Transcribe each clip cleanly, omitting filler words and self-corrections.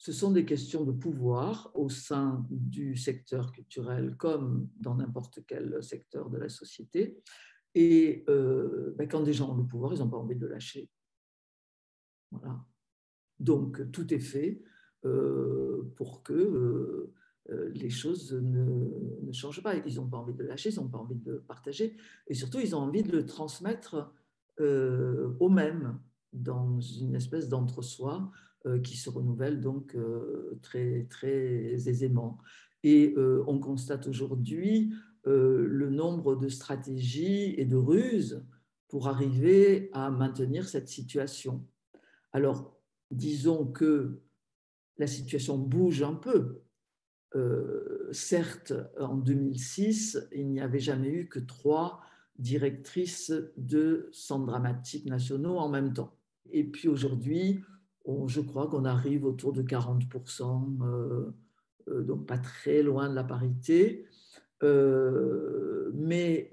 ce sont des questions de pouvoir au sein du secteur culturel comme dans n'importe quel secteur de la société. Et quand des gens ont le pouvoir, ils n'ont pas envie de le lâcher. Voilà. Donc, tout est fait pour que les choses ne changent pas. Ils n'ont pas envie de le lâcher, ils n'ont pas envie de le partager. Et surtout, ils ont envie de le transmettre aux mêmes dans une espèce d'entre-soi qui se renouvelle donc très, très aisément. Et on constate aujourd'hui le nombre de stratégies et de ruses pour arriver à maintenir cette situation. Alors, disons que la situation bouge un peu. Certes, en 2006, il n'y avait jamais eu que 3 directrices de centres dramatiques nationaux en même temps. Et puis aujourd'hui, je crois qu'on arrive autour de 40%, donc pas très loin de la parité. Mais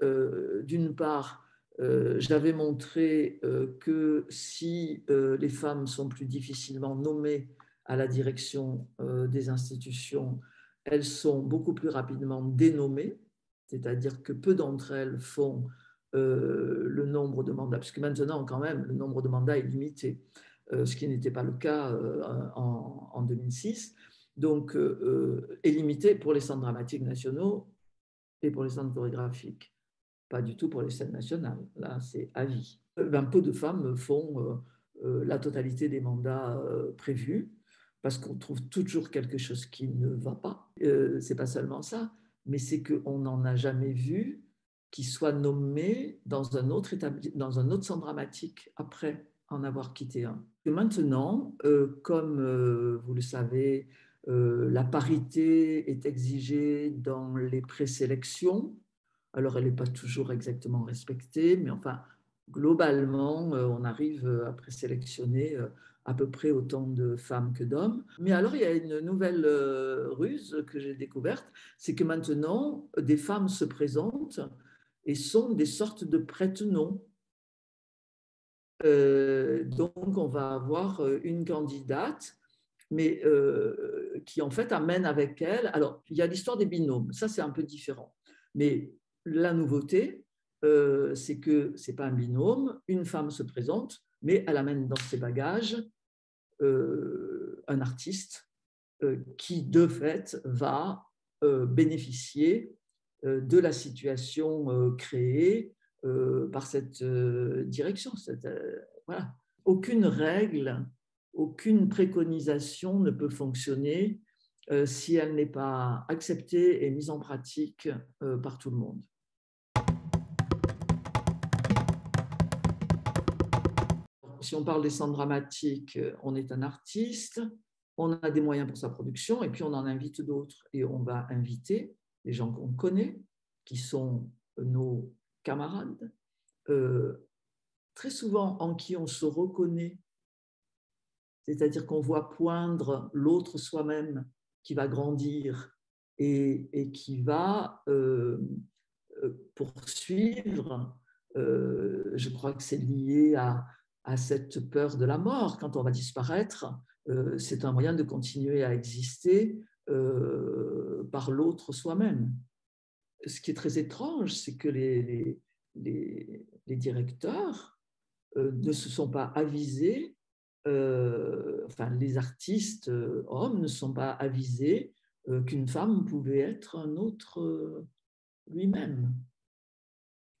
d'une part, j'avais montré que si les femmes sont plus difficilement nommées à la direction des institutions, elles sont beaucoup plus rapidement dénommées, c'est-à-dire que peu d'entre elles font le nombre de mandats, puisque maintenant, quand même, le nombre de mandats est limité, ce qui n'était pas le cas en 2006. Donc, est limité pour les centres dramatiques nationaux et pour les centres chorégraphiques, pas du tout pour les scènes nationales. Là, c'est à vie. Peu de femmes font la totalité des mandats prévus parce qu'on trouve toujours quelque chose qui ne va pas. C'est pas seulement ça, mais c'est qu'on n'en a jamais vu qui soit nommé dans un autre centre dramatique après en avoir quitté un. Et maintenant, comme vous le savez, la parité est exigée dans les présélections. Alors, elle n'est pas toujours exactement respectée, mais enfin, globalement, on arrive à présélectionner à peu près autant de femmes que d'hommes. Mais alors, il y a une nouvelle ruse que j'ai découverte, c'est que maintenant, des femmes se présentent et sont des sortes de prête-noms. Donc, on va avoir une candidate mais qui en fait amène avec elle. Alors, il y a l'histoire des binômes, ça c'est un peu différent. Mais la nouveauté, c'est que ce n'est pas un binôme, une femme se présente, mais elle amène dans ses bagages un artiste qui, de fait, va bénéficier de la situation créée par cette direction. Voilà. Aucune règle, aucune préconisation ne peut fonctionner si elle n'est pas acceptée et mise en pratique par tout le monde. Si on parle des centres dramatiques, on est un artiste, on a des moyens pour sa production et puis on en invite d'autres. Et on va inviter les gens qu'on connaît, qui sont nos camarades, très souvent en qui on se reconnaît, c'est-à-dire qu'on voit poindre l'autre soi-même qui va grandir et qui va poursuivre. Je crois que c'est lié à cette peur de la mort. Quand on va disparaître, c'est un moyen de continuer à exister par l'autre soi-même. Ce qui est très étrange, c'est que les directeurs ne se sont pas avisés, enfin les artistes hommes ne sont pas avisés qu'une femme pouvait être un autre lui-même.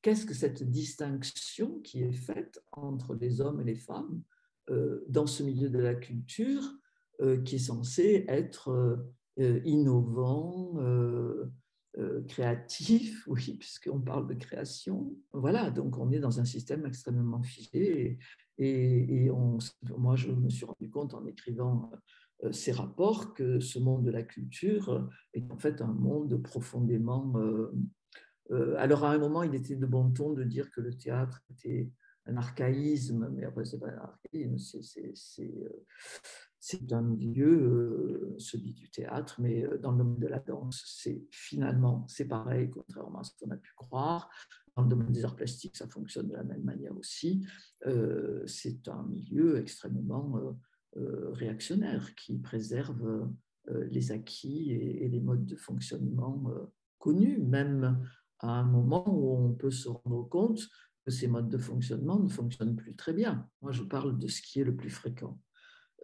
Qu'est-ce que cette distinction qui est faite entre les hommes et les femmes dans ce milieu de la culture qui est censé être innovant, créatif, oui, puisqu'on parle de création. Voilà, donc on est dans un système extrêmement figé et moi je me suis rendu compte en écrivant ces rapports que ce monde de la culture est en fait un monde profondément alors, à un moment, il était de bon ton de dire que le théâtre était un archaïsme, mais après, ce n'est pas un archaïsme, c'est un milieu, celui du théâtre, mais dans le domaine de la danse, c'est pareil, contrairement à ce qu'on a pu croire. Dans le domaine des arts plastiques, ça fonctionne de la même manière aussi. C'est un milieu extrêmement réactionnaire qui préserve les acquis et les modes de fonctionnement connus, même à un moment où on peut se rendre compte que ces modes de fonctionnement ne fonctionnent plus très bien. Moi, je parle de ce qui est le plus fréquent.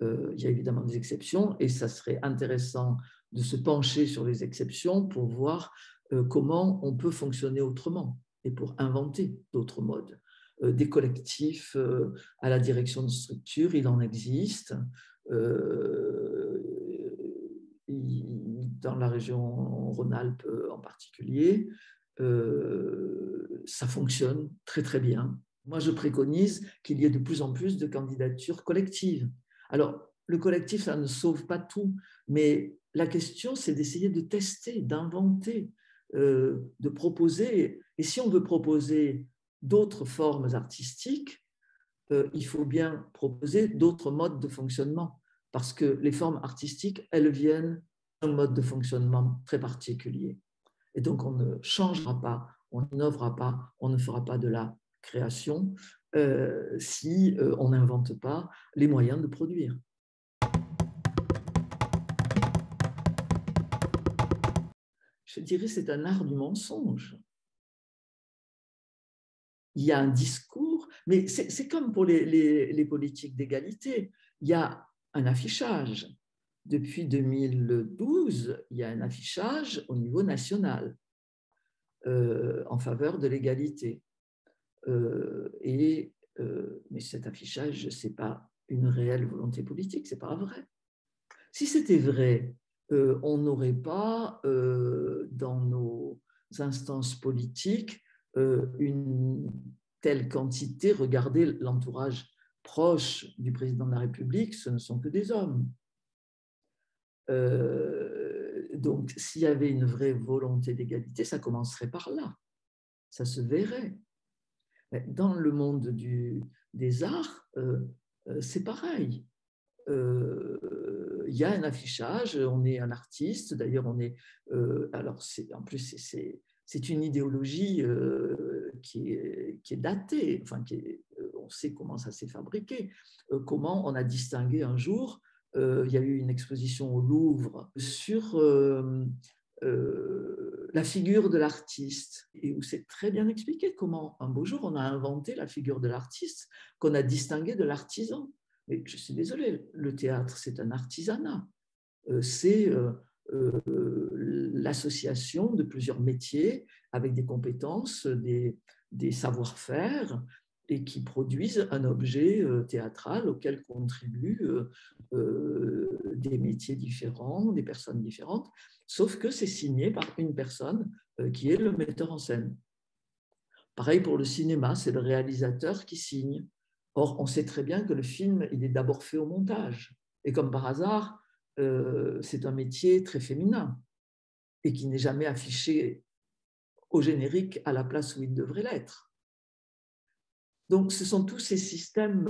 Il y a évidemment des exceptions et ça serait intéressant de se pencher sur les exceptions pour voir comment on peut fonctionner autrement et pour inventer d'autres modes. Des collectifs à la direction de structures, il en existe. Dans la région Rhône-Alpes en particulier, ça fonctionne très très bien. Moi, je préconise qu'il y ait de plus en plus de candidatures collectives. Alors, le collectif, ça ne sauve pas tout, mais la question, c'est d'essayer de tester, d'inventer, de proposer. Et si on veut proposer d'autres formes artistiques, il faut bien proposer d'autres modes de fonctionnement, parce que les formes artistiques, elles viennent d'un mode de fonctionnement très particulier. Et donc, on ne changera pas, on n'innovera pas, on ne fera pas de la création si on n'invente pas les moyens de produire. Je dirais que c'est un art du mensonge. Il y a un discours, mais c'est comme pour les politiques d'égalité. Il y a un affichage. Depuis 2012, il y a un affichage au niveau national en faveur de l'égalité. Mais cet affichage, ce n'est pas une réelle volonté politique, ce n'est pas vrai. Si c'était vrai, on n'aurait pas dans nos instances politiques une telle quantité. Regardez l'entourage proche du président de la République, ce ne sont que des hommes. Donc, s'il y avait une vraie volonté d'égalité, ça commencerait par là. Ça se verrait. Dans le monde des arts, c'est pareil. Il y a un affichage, on est un artiste, d'ailleurs on est, alors en plus c'est une idéologie qui est datée, enfin on sait comment ça s'est fabriqué, comment on a distingué un jour, il y a eu une exposition au Louvre sur la figure de l'artiste, et où c'est très bien expliqué comment un beau jour on a inventé la figure de l'artiste qu'on a distingué de l'artisan. Mais je suis désolée, le théâtre, c'est un artisanat. C'est l'association de plusieurs métiers avec des compétences, des savoir-faire, et qui produisent un objet théâtral auquel contribuent des métiers différents, des personnes différentes, sauf que c'est signé par une personne qui est le metteur en scène. Pareil pour le cinéma, c'est le réalisateur qui signe. Or, on sait très bien que le film, il est d'abord fait au montage. Et comme par hasard, c'est un métier très féminin et qui n'est jamais affiché au générique à la place où il devrait l'être. Donc, ce sont tous ces systèmes.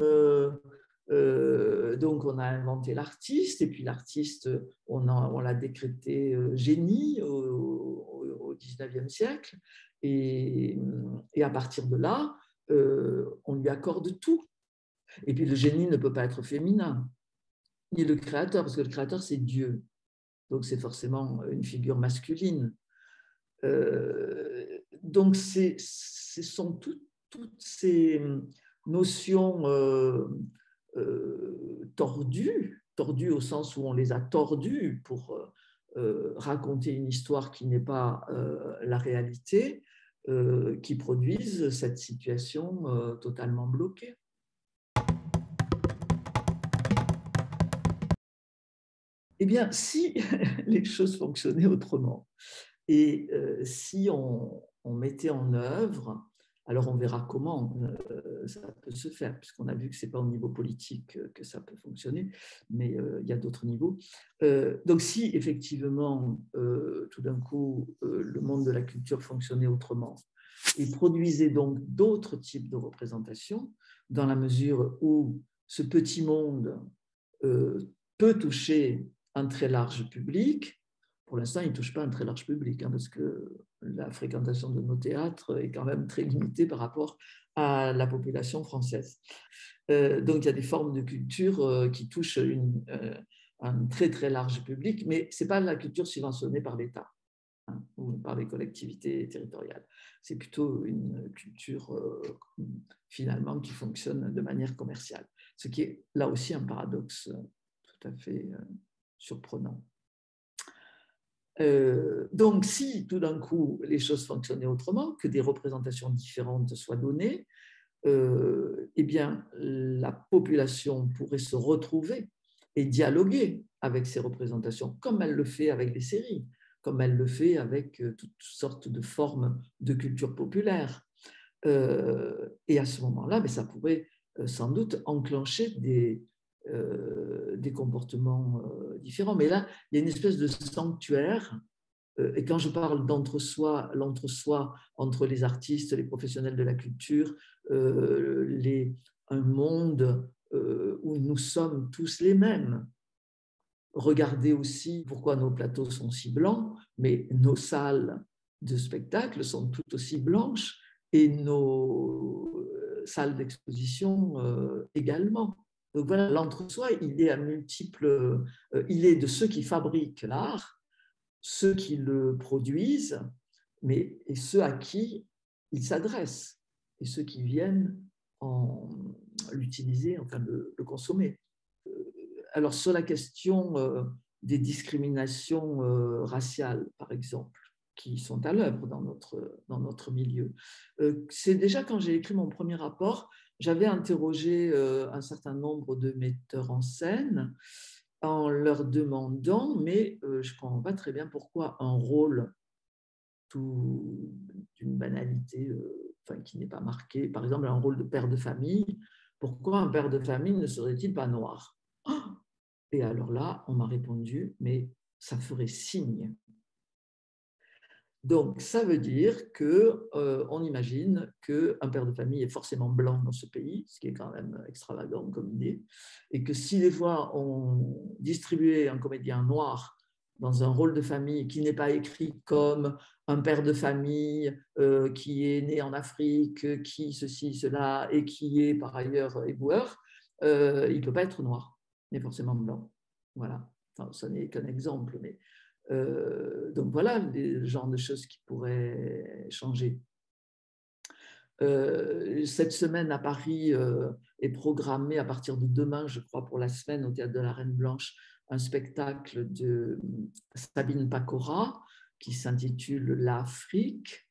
Donc, on a inventé l'artiste, et puis l'artiste, on l'a décrété génie au 19e siècle. Et à partir de là, on lui accorde tout. Et puis le génie ne peut pas être féminin, ni le créateur, parce que le créateur, c'est Dieu. Donc c'est forcément une figure masculine. Donc ce sont toutes ces notions tordues au sens où on les a tordues pour raconter une histoire qui n'est pas la réalité, qui produisent cette situation totalement bloquée. Eh bien, si les choses fonctionnaient autrement et si on mettait en œuvre, alors on verra comment ça peut se faire, puisqu'on a vu que ce n'est pas au niveau politique que ça peut fonctionner, mais il y a d'autres niveaux. Donc si effectivement, tout d'un coup, le monde de la culture fonctionnait autrement et produisait donc d'autres types de représentations, dans la mesure où ce petit monde peut toucher un très large public. Pour l'instant, il ne touche pas un très large public, parce que la fréquentation de nos théâtres est quand même très limitée par rapport à la population française. Donc, il y a des formes de culture qui touchent un très, très large public, mais ce n'est pas la culture subventionnée par l'État, hein, ou par les collectivités territoriales. C'est plutôt une culture, finalement, qui fonctionne de manière commerciale, ce qui est là aussi un paradoxe tout à fait surprenant. Donc, si tout d'un coup les choses fonctionnaient autrement, que des représentations différentes soient données, eh bien, la population pourrait se retrouver et dialoguer avec ces représentations, comme elle le fait avec les séries, comme elle le fait avec toutes sortes de formes de culture populaire. Et à ce moment-là, ça pourrait sans doute enclencher des comportements différents. Mais là, il y a une espèce de sanctuaire. Et quand je parle d'entre-soi, l'entre-soi entre les artistes, les professionnels de la culture, un monde où nous sommes tous les mêmes. Regardez aussi pourquoi nos plateaux sont si blancs, mais nos salles de spectacle sont tout aussi blanches et nos salles d'exposition également. Donc voilà, l'entre-soi, il est à multiples, il est de ceux qui fabriquent l'art, ceux qui le produisent, et ceux à qui il s'adresse, et ceux qui viennent l'utiliser, enfin le consommer. Alors sur la question des discriminations raciales, par exemple, qui sont à l'œuvre dans notre milieu, c'est déjà quand j'ai écrit mon premier rapport, j'avais interrogé un certain nombre de metteurs en scène en leur demandant, mais je ne comprends pas très bien pourquoi un rôle d'une banalité qui n'est pas marqué, par exemple un rôle de père de famille, pourquoi un père de famille ne serait-il pas noir? Et alors là, on m'a répondu, mais ça ferait signe. Donc, ça veut dire qu'on imagine qu'un père de famille est forcément blanc dans ce pays, ce qui est quand même extravagant comme idée, et que si des fois on distribuait un comédien noir dans un rôle de famille qui n'est pas écrit comme un père de famille qui est né en Afrique, qui ceci, cela, et qui est par ailleurs éboueur, il ne peut pas être noir, il est forcément blanc. Voilà, enfin, ça n'est qu'un exemple, mais donc voilà le genre de choses qui pourraient changer. Cette semaine à Paris est programmée à partir de demain, je crois, pour la semaine au Théâtre de la Reine Blanche, un spectacle de Sabine Pacora qui s'intitule L'Afrique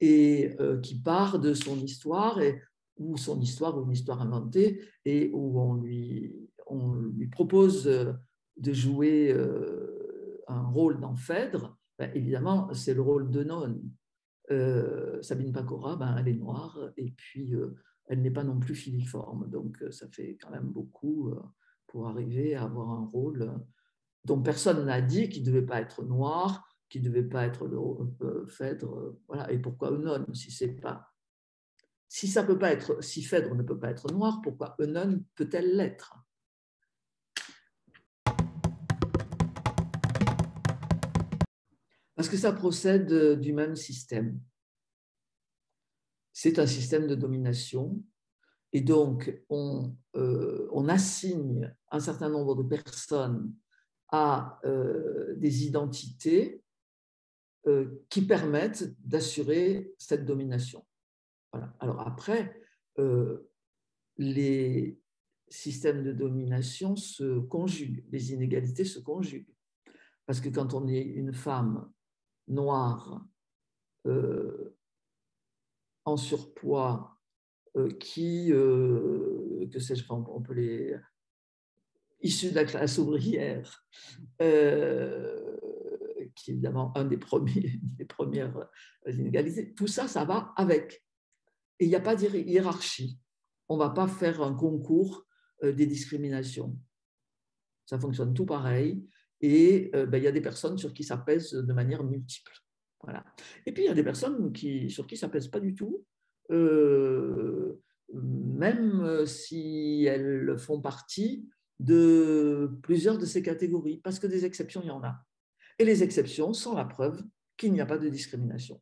et qui part de son histoire, ou une histoire inventée, et où on lui propose de jouer un rôle dans Phèdre. Évidemment, c'est le rôle d'Œnone. Sabine Pacora, elle est noire, et puis elle n'est pas non plus filiforme, donc ça fait quand même beaucoup pour arriver à avoir un rôle dont personne n'a dit qu'il ne devait pas être noir, qu'il ne devait pas être Phèdre, voilà. Et pourquoi Œnone si ça peut pas être, si Phèdre ne peut pas être noir, pourquoi Œnone peut-elle l'être? Parce que ça procède du même système. C'est un système de domination, et donc on assigne un certain nombre de personnes à des identités qui permettent d'assurer cette domination. Voilà. Alors après, les systèmes de domination se conjuguent, les inégalités se conjuguent. Parce que quand on est une femme noire, en surpoids, que sais-je, on peut les issus de la classe ouvrière, qui est évidemment un des premières inégalités, tout ça, ça va avec. Et il n'y a pas de hiérarchie. On ne va pas faire un concours des discriminations. Ça fonctionne tout pareil. Et il y a des personnes sur qui ça pèse de manière multiple. Voilà. Et puis, il y a des personnes sur qui ça ne pèse pas du tout, même si elles font partie de plusieurs de ces catégories, parce que des exceptions, il y en a. Et les exceptions sont la preuve qu'il n'y a pas de discrimination.